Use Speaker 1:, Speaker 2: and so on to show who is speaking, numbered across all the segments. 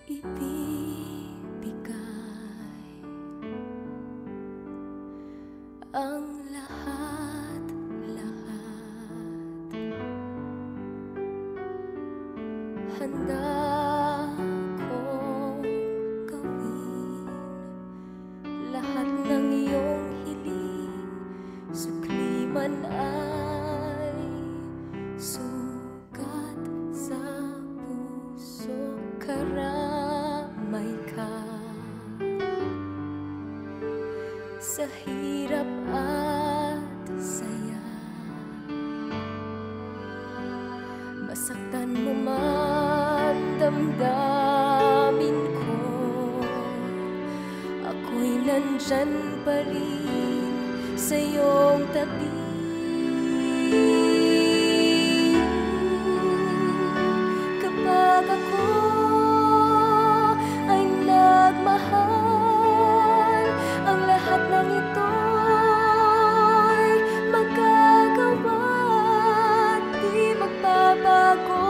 Speaker 1: ibibigay ang lahat-lahat. Handa kong gawin lahat ng iyong hiling, sukli man ay sugat sa puso. Karamay ka sa hirap at saya, masaktan mo man damdamin ko, ako'y nandyan pa rin sa iyong tabi. Kapag ako ay nagmahal, ang lahat ng ito'y magagawa. Di magbabago,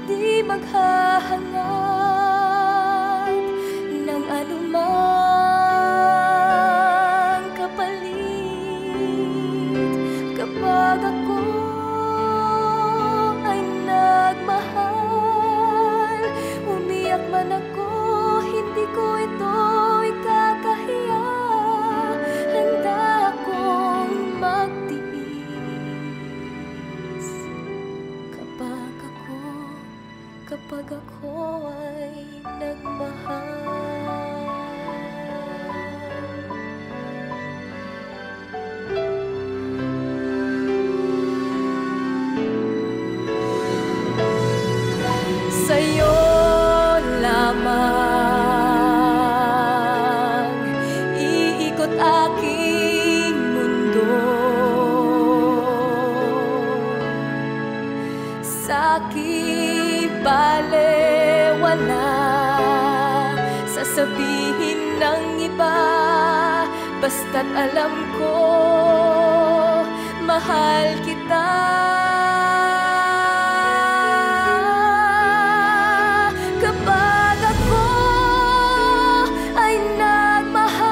Speaker 1: di maghahangad ng anumang kapalit. Kapag ako ay nagmahal, umiyak man ako, hindi ko ito ikakahiya. Handa akong magtiis kapag ako ay nagmahal. Sa'yo lamang iikot aking mundo, sa'ki balewala sasabihin ng iba, basta't alam ko mahal kita. Kapag ako ay nagmahal,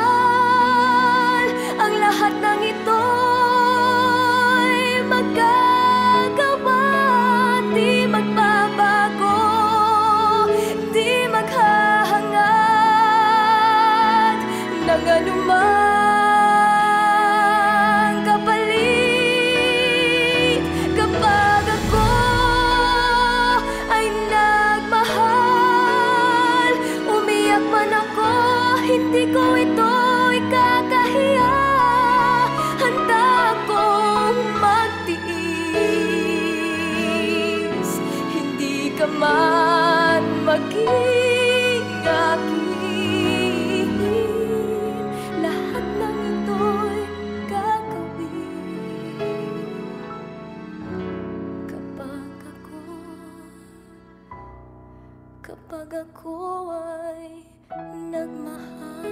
Speaker 1: ang lahat ng ito'y magagawa. Di magbabago, di maghahangad ng anumang kapalit. Kapag ako ay nagmahal, umiyak man ako, hindi ko ito ikakahiya. Handa akong magtiis, hindi ka man maging akin. Lahat ng ito'y gagawin kapag ako ay nagmahal.